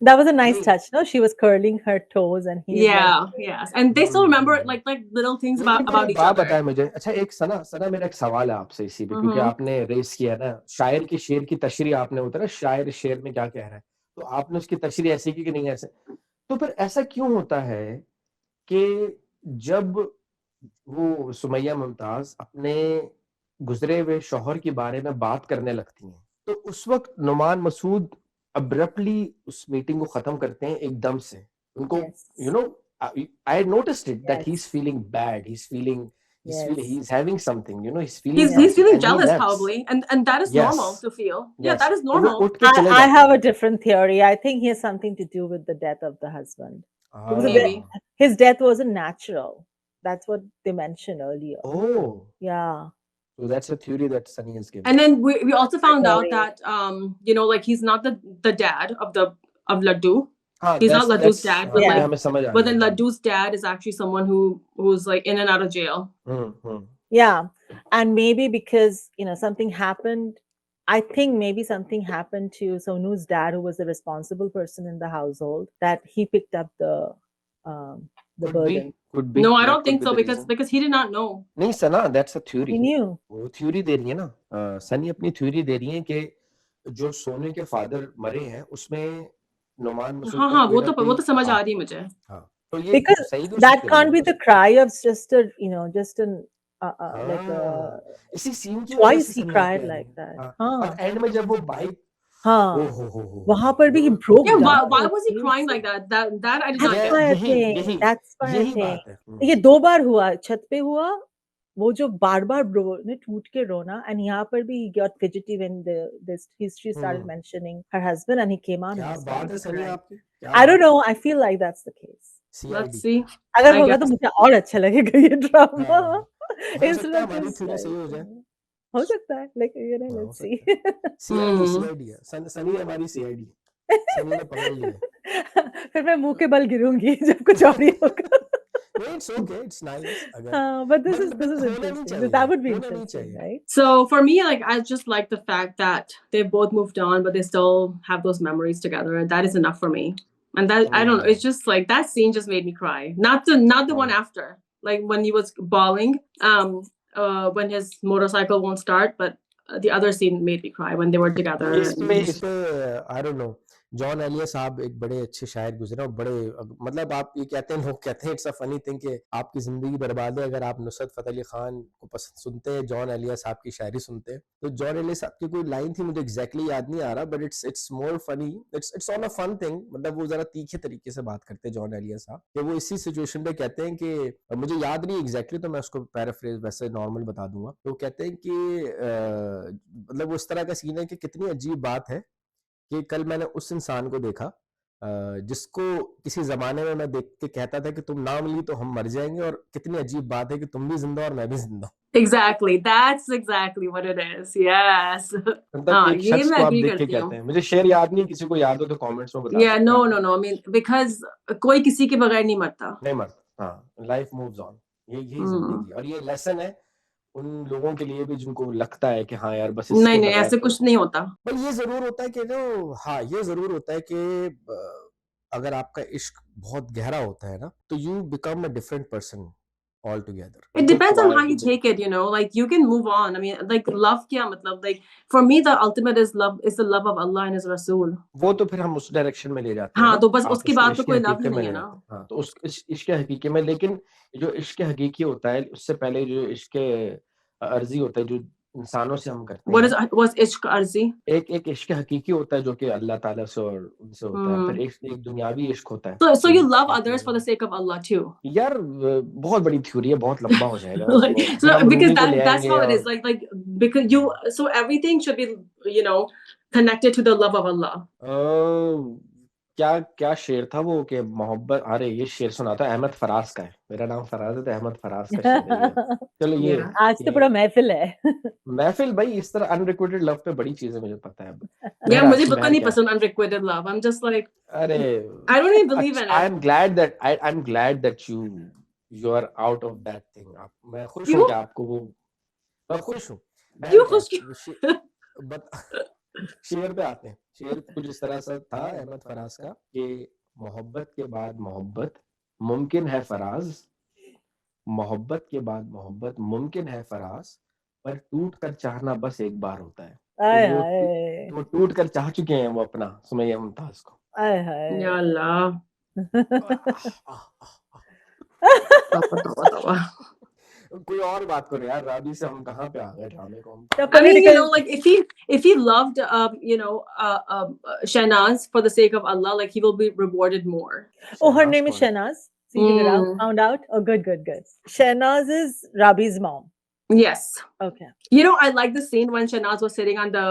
That was a nice नहीं, touch, no? She was curling her toes and he was Yeah, yes, and they still remember like little things लेकिन about एक each बात other. बताए मुझे, अच्छा एक सना मेरा एक सवाल है आपसे इसी पे, क्योंकि आपने रेस किया ना शायर की शेर की तशरीह, आपने उतरा शायर शेर में क्या कह रहा है, तो आपने उसकी तशरीह ऐसी की कि नहीं ऐसे, तो फिर ऐसा क्यों होता है कि जब वो सुमैया मुमताज अपने गुजरे हुए शौहर के बारे में बात करने लगती हैं, तो उस वक्त नुमान मसूद अब्रप्टली उस मीटिंग को खत्म करते हैं एकदम से, उनको Yes. I noticed it that Yes. he's feeling bad, he's feeling Yes. he's having something, you know, he's feeling He's something feeling and he jealous naps. probably, and that is normal Yes. to feel. Yeah, Yes. that is तो वो normal. उठ के चले I जाते have हैं। a different theory. I think he has something to do with the death of the husband. Because Maybe. his death wasn't natural. That's what they mentioned earlier. Oh, Yeah. so that's a theory that Sunny has given. And then we also found out Sorry. that you know, like he's not the dad of Laddu. हाँ, He's not Laddu's that's dad, but Yeah. like हमें समझ आ but then गया। Laddu's dad is actually someone who's like in and out of jail. Hmm. Yeah. And maybe because, you know, something happened. I think maybe something happened to Sonu's dad, who was the responsible person in the household, that he picked up the Could burden. could be. No, I That don't could think be so the because reason. because he did not know. नहीं सना, that's a theory. He knew. वो theory दे रही है ना, सनी अपनी theory दे रही है कि जो सोने के फादर मरे हैं उसमें नुमान मसूद हाँ का हाँ, कोई वो ना तो कोई समझ आ हाथ रही है है। मुझे. हाँ, तो ये Because सही भी हो that सकती है can't be दोनों the को। cry of just a, you know, just an like हाँ, इसी सीन की वजह twice से he सनी cried आके आ like रही है। that. हाँ, हाँ. और एंड में जब वो बाइक हाँ. हो वहां पर भी he जो broke Yeah, down. why like, was he he was crying so- like that? That I did That's not ये get. my यही thing. यही That's my यही thing. बात है। ये 2 बार हुआ, छत पे हुआ, वो जो बार-बार ब्रो ने टूट के रोना, and यहाँ पर भी he got fidgety when she started mentioning her husband and he came out and क्या he बात है started सनी crying. आपकी? I don't know, I feel like that's the case. Let's CID see. अगर I होगा guess. तो मुझे और अच्छा लगेगा ये ड्रामा. हाँ, हो Instead सकता है of हमारी just थ्योरी like, सही हो जाए। हो सकता है, like, you know, हाँ, हो let's see. CID Hmm. CID है। सनी हमारी CID है। सनी ने पकड़ लिया है। फिर मैं मुंह के बल गिरूंगी जब कुछ और ही होगा. नहीं, it's okay, it's nice अगर हाँ, but this but is but होना नहीं interesting. चाहिए, That would be होना नहीं interesting, चाहिए। right? So for me, like I just like the fact that they both moved on, but they still have those memories together, and that is enough for me. And that I don't know, it's just like that scene just made me cry. Not the one after, like when he was bawling, when his motorcycle won't start, but the other scene made me cry when they were together. इस पे I don't know, John Elia साहब एक बड़े अच्छे शायर गुजरे और बड़े मतलब आप ये कहते हैं, लोग कहते हैं इट्स अ फनी थिंग कि आपकी जिंदगी बर्बाद है अगर आप नुसरत फतेह अली खान को पसंद सुनते हैं, जॉन एलिया साहब की शायरी सुनते हैं। तो जॉन एलिया साहब की कोई लाइन थी, मुझे एग्जैक्टली याद नहीं आ रहा, but it's more funny, it's on a fun thing. मतलब वो जरा तीखे तरीके से बात करते हैं जॉन एलिया साहब, कि वो इसी सिचुएशन पे कहते हैं कि मुझे याद नहीं एग्जैक्टली, तो मैं उसको पैराफ्रेज वैसे नॉर्मल बता दूंगा। तो कहते हैं कि मतलब वो इस तरह का सीन है कि कितनी अजीब बात है कि कल मैंने उस इंसान को देखा जिसको किसी जमाने में मैं देख के कहता था कि तुम ना मिली तो हम मर जाएंगे, और कितनी अजीब बात है कि तुम भी जिंदा और मैं भी जिंदा। Exactly, that's exactly what it is. Yes. मतलब एक ये शख्स मैं को आप agree देख के करती हूँ. कहते हैं, मुझे शेर याद नहीं, किसी को याद हो तो कमेंट्स में बता Yeah, सकते हैं। no. I mean, because कोई किसी के बगैर नहीं मरता. नहीं मरता। हाँ, लाइफ मूव्स ऑन, यही जिंदगी, और ये लेसन है उन लोगों के लिए भी जिनको लगता है कि हाँ यार बस इसके नहीं बगैर ऐसे तो कुछ नहीं होता. पर ये जरूर होता है कि जो हाँ ये जरूर होता है कि अगर आपका इश्क बहुत गहरा होता है ना, तो you become a different person all together. It depends on how you take it, you know. Like you can move on. I mean, like love क्या मतलब, like for me the ultimate is the love of Allah and His Rasul. वो तो फिर हम उस direction में ले जाते हैं हाँ, ना, तो बस आप उसके उसको बाद तो इश्क कोई लव हकीकी ही में नहीं ले है ना. जाते हैं। हाँ, तो उस इश्क हकीकी में, लेकिन जो इश्क हकीकी होता है उससे पहले जो इश्क अर्जी होता है जो इंसानों से हम करते What हैं, was इश्क अर्जी? एक इश्क हकीकी होता है जो कि अल्लाह ताला से और उनसे होता है, फिर एक दुनियावी इश्क होता है। So you love others for the sake of Allah too. यार बहुत बड़ी थ्योरी है, बहुत लंबा हो जाएगा। Like, फिर so हम because रूमी को ले that's आएंगे how it और is. Like because you, so everything should be, you know, connected to the love of Allah. क्या शेर था वो कि मोहब्बत, अरे ये शेर सुना था, अहमद फराज का है, मेरा नाम फराज है तो अहमद फराज का शेर है ये। चलो ये Yeah. आज तो पूरा महफिल है. महफिल भाई, इस तरह अनरिक्वेटेड लव पे बड़ी चीजें मुझे पता है। Yeah, बहर मुझे आपकी बिल्कुल बहर नहीं क्या है? पसंद unrequited love. I'm just like, अरे I don't even believe in I it. Am glad that you are out of that thing. आप, मैं खुश हूँ क्यों? कि आपको वो, मैं खुश हूँ। क्यों खुश शेर पे आते हैं। शेर कुछ इस तरह से था अहमद फराज का कि मोहब्बत के बाद मोहब्बत मुमकिन है फराज, मोहब्बत के बाद मोहब्बत मुमकिन है फराज, पर टूट कर चाहना बस एक बार होता है। आय तो हाय. वो टूट कर चाह चुके हैं वो अपना सुमैया मुमताज को। आय हाय. Ya Allah. कोई और बात करो यार, राबी से हम कहाँ पे आ गए ड्रामे को हम। The I mean, you know, political. like if he loved, you know, Shahnaz for the sake of Allah, like he will be rewarded more. Oh, her Shehnaaz name is कौन है? Shahnaz. figured it out, Mm. found out? Oh, good. Shehnaz is Rabi's mom. Yes. Okay. You know, I like the scene when Shanaz was sitting on the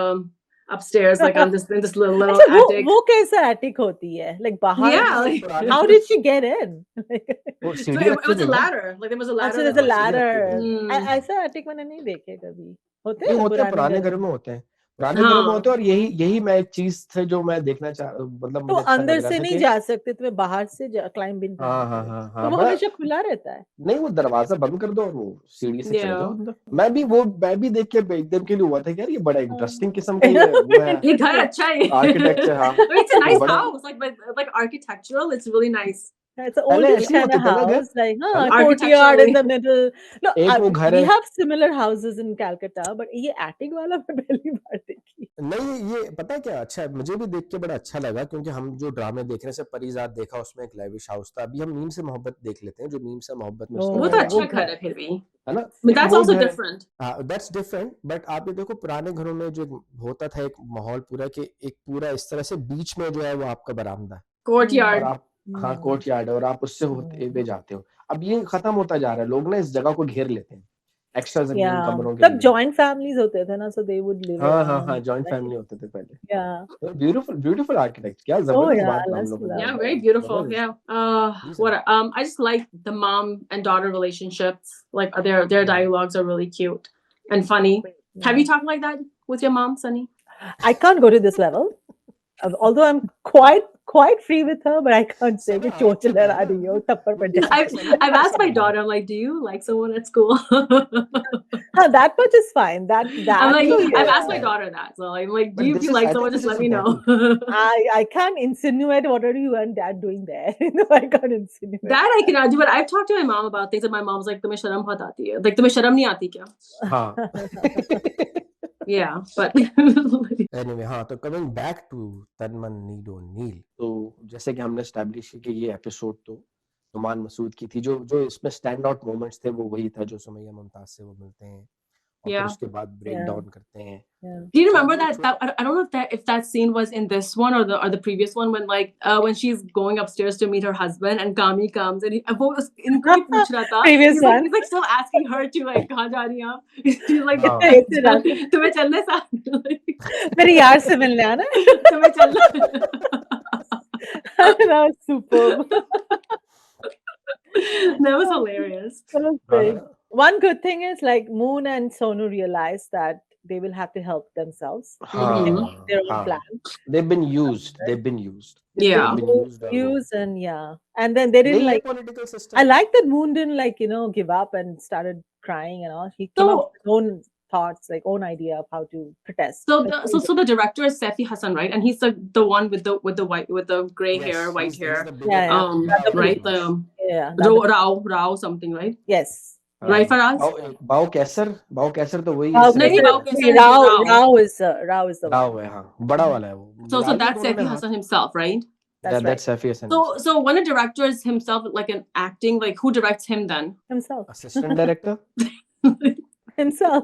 upstairs, like on this in this little अच्छा attic. वो कैसा attic होती है? Like बाहर Yeah, से- like, पुराने how तो did she get in? वो so सीढ़ी it रखी was a थी ना? ladder. Like there was a ladder. अच्छा there's a that- ladder. ladder. Hmm. ऐसा attic मैंने नहीं देखे कभी. होते नहीं हैं होते हैं, पुराने घरों घरों में होते हैं, पुराने घरों में हाँ. होते हैं, और यही मैं एक चीज थे जो मैं देखना चाह, मतलब तो मुझे अच्छा अंदर लग रहा से था नहीं कि जा सकते, तुम्हें बाहर से क्लाइंब इन हाँ करना हाँ पड़ेगा. हाँ तो हाँ वो बड़ा हमेशा खुला रहता है. नहीं, वो दरवाजा बंद कर दो और वो सीढ़ी से चले Yeah. जाओ अंदर. मैं भी देख के एकदम के लिए हुआ था कि यार ये बड़ा हाँ. इंटरेस्टिंग किस्म का ये वो है ये घर अच्छा है. आर्किटेक्चर. हाँ I mean, it's a वो nice बड़ा house, like architectural. It's really nice. It's an पहले oldish ऐसे ही kind होते of थे ना घर, house, like है ना? courtyard in the middle. No, एक वो घर we है, have similar houses in Calcutta, but ये attic वाला मैं पहली बार देखी. नहीं ये पता है क्या अच्छा है, मुझे भी देख के बड़ा अच्छा लगा क्योंकि हम जो ड्रामे देखने से परिजात देखा उसमें एक लेविश हाउस था. अभी हम नीम से मोहब्बत देख लेते हैं जो नीम से मोहब्बत में Oh, वो तो स्टोरी अच्छा वो घर घर. है फिर भी. है ना? But that's वो also घर है. different. That's different. बट आप ये देखो पुराने घरों में जो होता था एक माहौल पूरा कि एक पूरा इस तरह से बीच में जो है वो आपका बरामदा है और Courtyard. आप हाँ कोर्ट यार्ड है और आप उससे होते हुए जाते हो. अब ये खत्म होता जा रहा है, लोग ना इस जगह को घेर लेते हैं एक्स्ट्रा जमीन Yeah, कमरों के तब लिए. joint families होते थे ना, so they would live हाँ हाँ around, हाँ जॉइंट right? फैमिली होते थे पहले. Yeah. Beautiful architect. क्या Oh जबरदस्त yeah, बात हम let's लोगों ने love Yeah, it. very beautiful. जबरदस्त. Yeah. These are- What? I just like the mom and daughter relationships. Like their dialogues are really cute and funny. Have you talked like that with your mom, Sunny? I can't go to this level. Although I'm quite free with her, but I can't say कि चोंच लड़ा रही हो थप्पड़ पड़ जाए. I've asked my daughter. I'm like, do you like someone at school? हाँ, that much is fine. That I'm like, is, I've asked my daughter that. So I'm like, But do you, if this you is- like I someone, think just this let is me know. I can't insinuate what are you and dad doing there. No, I can't insinuate. That I cannot do, but I've talked to my mom about things, and my mom's like, तुम्हें शर्म बहुत आती है. Like तुम्हें शर्म नहीं आती क्या? हाँ. Yeah, but Anyway, हाँ तो कमिंग बैक टू तन्मन नीडो नील, तो जैसे कि हमने एस्टैब्लिश किया कि ये एपिसोड तो नुमान मसूद की थी, जो इसमें स्टैंड आउट मोमेंट्स थे वो वही था जो सुमैया मुमताज से वो मिलते हैं और फिर Yeah. उसके बाद ब्रेक Yeah. डाउन करते हैं. do you remember that I don't know if that scene was in this one or the previous one when like when she's going upstairs to meet her husband and Kami comes and वो इनको ही पूछ रहा था. Previous one. He's like still asking her to like कहाँ जा रही हैं आप? She's like हाँ. ऐसे रास्ते- तुम्हें चलने साथ मेरे यार से मिलने आना. तुम्हें चलना. That was superb. That was hilarious. That was great. One good thing is like Moon and Sonu realized that they will have to help themselves. हाँ, Their own हाँ. plan. They've been used. They've Yeah. been used, used and yeah. And then they didn't यही है like, political I system. like that Moon didn't like, give up and started crying and all. He came up with his own thoughts, like own idea of how to protest. So Like, so the director is Safi Hassan, right? And he's the one with the white with the gray hair, white hair. Yeah. Right? The yeah. that- Rao something, right? Yes. Right, Faraz? बाव कैसर तो वही Rao है. नहीं, Kesar- Rao Kesar see, is Rao Rao. is the one. Rao है, हाँ, बड़ा वाला है वो. So मिला that's दिया Safi दोनों ने Hassan himself, right? That's right. That's Safi Hassan. So when a director is himself like an acting, like who directs him then? Himself. Assistant director. Himself.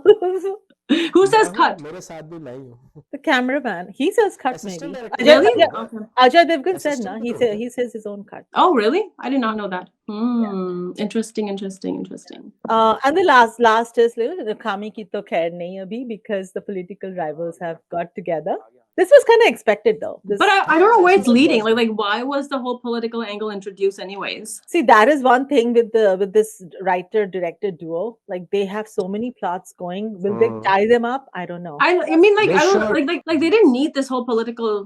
Who says cut? मेरे साथ भी मैं ही हूँ. The cameraman. He says cut Assistant maybe. director. Really? Ajay, Okay. Ajay Devgan said Assistant na. director. He says his own cut. Oh, really? I did not know that. Interesting. And the last is the Kami ki to khair nahi abhi because the political rivals have got together. This was kind of expected though. This, But I don't know where it's leading. Like why was the whole political angle introduced anyways? see, that is one thing with this writer director duo. Like they have so many plots going. Will they tie them up? I don't know. I mean like They I don't should. like they didn't need this whole political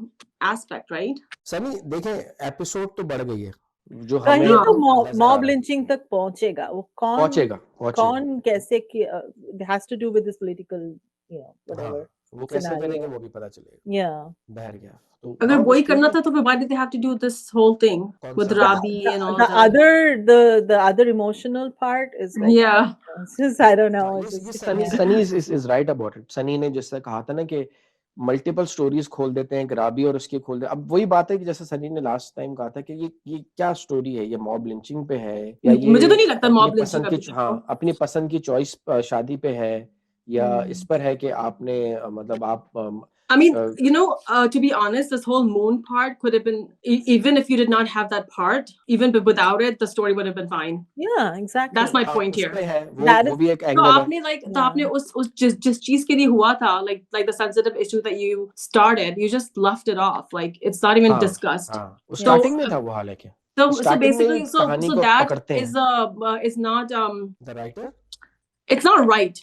aspect, right? Sunny देखें episode तो बढ़ गई है. जो हमें कहीं तो नजर आ mob रहा है. lynching तक पहुंचेगा. वो कौन पहुंचेगा. कौन कैसे it has to do with this political, whatever. हाँ, वो कैसे scenario. करेंगे वो भी पता चलेगा. Yeah. बहर गया. तो अगर हाँ, वही उसके करना ऊपर- था तो फिर why did they have to do this whole thing कौन with सा? Rabi and all The that? the other emotional part is like, Yeah. it's just, I don't know. हाँ, It's ये just, Sunny- Sunny is right about it. Sunny ने जैसा कहा था ना कि मल्टीपल स्टोरीज खोल देते हैं, राबी और उसकी खोल दे. अब वही बात है कि जैसे सनी ने लास्ट टाइम कहा था कि ये क्या स्टोरी है, ये मॉब लिंचिंग पे है या ये मुझे तो नहीं लगता अपनी mob पसंद lynching की का हाँ अपनी पसंद की चॉइस शादी पे है या इस पर है कि आपने मतलब आप I mean, uh, you know, to be honest, this whole moon part could have been even if you did not have that part, even without it, the story would have been fine. Yeah, exactly. That's my हाँ, point उस here. पे है That वो is भी एक तो angle है आपने like तो Yeah. आपने उस जिस चीज के लिए हुआ था like the sensitive issue that you started, you just left it off. Like it's not even हाँ discussed. हाँ वो Yeah. स्टार्टिंग में था वो हालांकि So स्टार्टिंग में ही basically, कहानी so को that पकड़ते is हैं is not the writer it's not right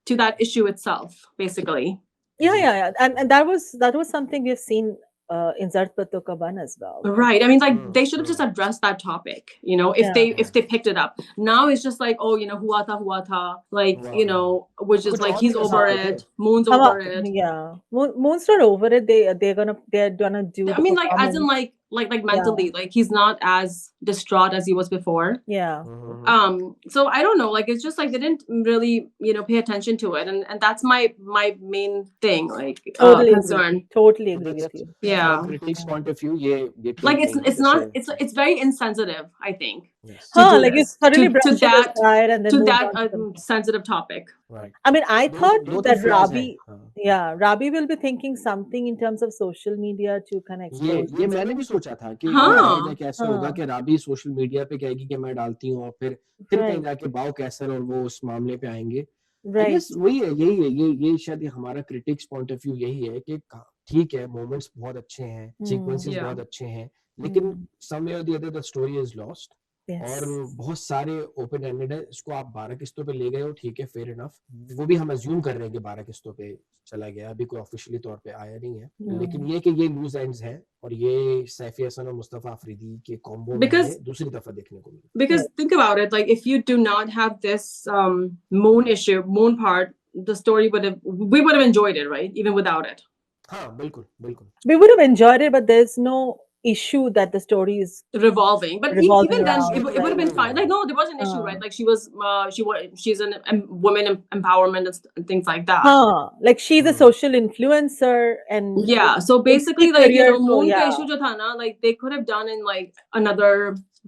to that issue itself, basically. Yeah. And that was something we've seen in Zart Patto Ka Ban as well. Right. I mean, like Hmm, they should have just addressed that topic, you know, if Yeah. they picked it up. Now it's just like, oh, you know, hua tha, like, हुआ you था know, which is कुछ like और he's भी कर over सकते थे it, Moon's Come over on, it. yeah. Moon's not over it. They're gonna do I the mean, like as in performance. like Yeah. mentally, like he's not as distraught as he was before. Yeah. So I don't know, like it's just like they didn't really, you know, pay attention to it, and that's my main thing, like Totally agree. concern. Totally So agree that's with you. Yeah. from critics point of view ये ठीक Like नहीं है it's not जैसे it's very insensitive, I think, yes to Huh, do like you this thoroughly to brushed it that aside and then to moved that on to something. sensitive topic. right I mean, I thought दो तो that flaws हैं Rabi, हाँ yeah, Rabi will be thinking something in terms of social media to kind of expose. ये मैंने भी सोचा था कि हाँ। आगे जाके ऐसा होगा हाँ। कि राबी सोशल मीडिया पे कहेगी कि मैं डालती हूँ और फिर कहीं Right. जाके बाव कैसर और वो उस मामले पे आएंगे आई Right. गेस वही है यही है ये शायद हमारा क्रिटिक्स पॉइंट ऑफ व्यू यही है कि ठीक है मोमेंट्स बहुत अच्छे हैं सीक्वेंसेस Yeah. बहुत अच्छे हैं लेकिन Hmm. सम वे और the other the story is lost Yes. और बहुत सारे ओपन एंडेड है इसको आप 12 किस्तों पे ले गए हो ठीक है फेयर इनफ वो भी हम अज्यूम कर रहे हैं कि 12 किस्तों पे चला गया अभी कोई ऑफिशियली तौर पे आया नहीं है लेकिन ये कि ये लूज एंड्स है और ये सैफी हसन और मुस्तफा अफरीदी के कॉम्बो में Because- हमें दूसरी दफा देखने को मिला Because think about it, like if you do not have this moon part, the story we would have enjoyed it, right? Even without it. हाँ बिल्कुल बिल्कुल We would have enjoyed it, but there's no issue that the story is Revolving, but Revolving even then, around, it would have been right. fine. Like no, there was an issue, Uh. right? Like she's an women empowerment and things like that. Huh. Like she's a Hmm. social influencer and Yeah, so basically, उसकी like you career know, को, moon का yeah. issue जो था ना, like they could have done in like another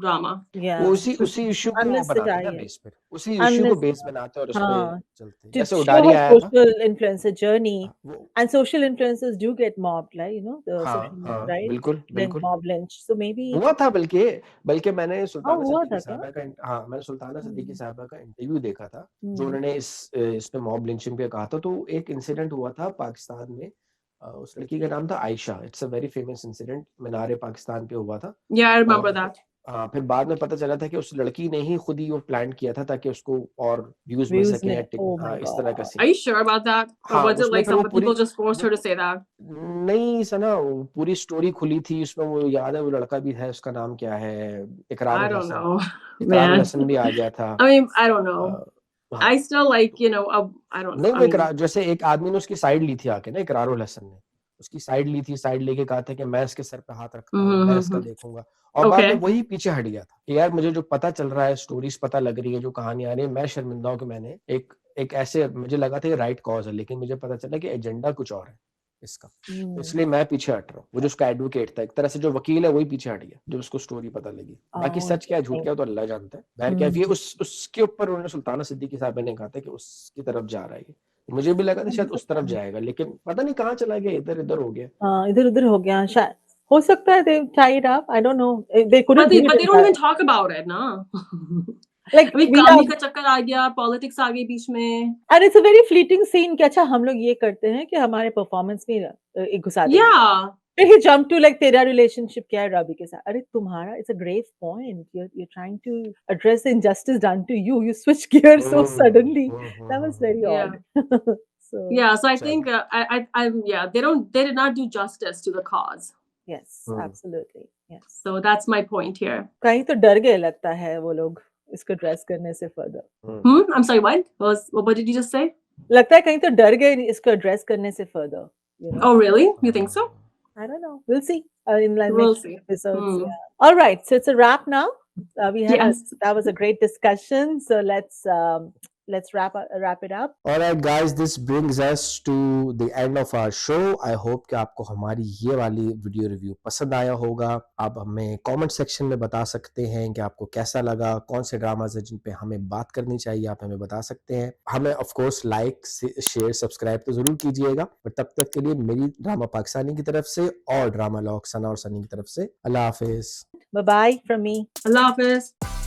drama. Yeah. वो उसी issue को वो Unlisted बनाते हैं ना आई है। बेस पर उसी इश्यू को Unlisted, बेस बनाते हैं और उस पे हाँ, चलते हैं to जैसे show उडारी her आया था social influencer journey, वो and social influencers do get mobbed, like you know the हाँ social media, हाँ right? बिल्कुल Then बिल्कुल mob lynch. So maybe हुआ था बल्कि मैंने सुल्ताना हुआ सिद्दीकी था क्या? साहबा का हाँ मैंने सुल्ताना सिद्दीकी साहबा का इंटरव्यू देखा था जो Hmm. उन्होंने इस पे मॉब लिंचिंग पे कहा था तो एक इंसिडेंट हुआ था पाकिस्तान में उस लड़की का नाम था Ayesha it's a very famous incident Minar Pakistan पे हुआ था Yeah, I remember और that. हाँ फिर बाद में पता चला था कि उस लड़की ने ही खुद ही वो प्लान किया था ताकि उसको और व्यूज मिल Views सके में, oh my इस तरह का God. Scene Are you sure about that, or हाँ was it उसमें like फिर वो some पूरी people just forced her to say that? नहीं सना वो पूरी स्टोरी खुली थी उसमें वो याद है वो लड़का भी है उसका नाम क्या है I Ikrarul don't Hasan know, Ikrarul man. Hasan भी आ गया था I mean, I don't know. हाँ I still like, you know, I don't know. नहीं I वो mean, जैसे एक आदमी ने उसकी साइड ली थी आके ना इकरारुल हसन ने उसकी साइड ली थी साइड लेके कहा था कि मैं इसके सर पे हाथ रखता हूँ मैं इसका देखूंगा और बाद में Okay. वही पीछे हट गया था कि यार मुझे जो पता चल रहा है स्टोरीज पता लग रही है जो कहानी आ रही है मैं शर्मिंदा हूँ कि मैंने एक ऐसे मुझे लगा था ये राइट कॉज है लेकिन मुझे पता चला कि एजेंडा कुछ और है इसका तो इसलिए मैं पीछे हट रहा हूँ वो जो उसका एडवोकेट था एक तरह से जो वकील है वही पीछे हट गया जो उसको स्टोरी पता लगी बाकी Oh, सच क्या है झूठ interesting. क्या है तो अल्लाह जानता है बहर क्या है, ये उसके ऊपर उन्होंने सुल्ताना सिद्दीकी साहब ने कहा था कि उसकी तरफ जा रहा है ये। मुझे भी लगा था शायद उस तरफ जाएगा लेकिन पता नहीं कहाँ चला गया इधर इधर हो गया हाँ, इधर-उधर हो गया शायद हो सकता है they tied up. I don't know. They couldn't but they do it in don't even time. talk about it, no. Like अभी we कामी are, का चक्कर आ गया, पॉलिटिक्स आ गई बीच में. and it's a very fleeting scene कि अच्छा हम लोग ये करते हैं कि हमारे परफॉर्मेंस में एक घुसा देंगे. Yeah. Then he jumped to like तेरा relationship क्या है रवि के साथ? अरे तुम्हारा it's a grave point. You're trying to address the injustice done to you. You switch gears so suddenly. That was very Yeah. odd. So Yeah, so I Sad. think yeah, they did not do justice to the cause. yes, absolutely. Yes. So that's my point here. कहीं तो डर गए लगता है वो लोग इसको dress करने से further. I'm sorry, what did you just say? लगता है कहीं तो डर गए इसको एड्रेस करने से further. You know? Oh, really? You think so? I don't know. We'll see in like We'll next see. episodes. Hmm. Yeah. All right. So it's a wrap now. We had Yes. that was a great discussion. So let's wrap it up. Alright guys, this brings us to the end of our show. I hope कि आपको हमारी ये वाली video review पसंद आया होगा. आप हमें कमेंट सेक्शन में बता सकते हैं कि आपको कैसा लगा, कौन से ड्रामाज हैं जिन पे हमें बात करनी चाहिए, आप हमें बता सकते हैं. हमें of course like, share, subscribe तो जरूर कीजिएगा. पर तब तक के लिए मेरी ड्रामा पाकिस्तानी की तरफ से और ड्रामा लॉग सना और सनी की तरफ से अल्लाह हाफिज. Bye bye from me. Allah Hafiz.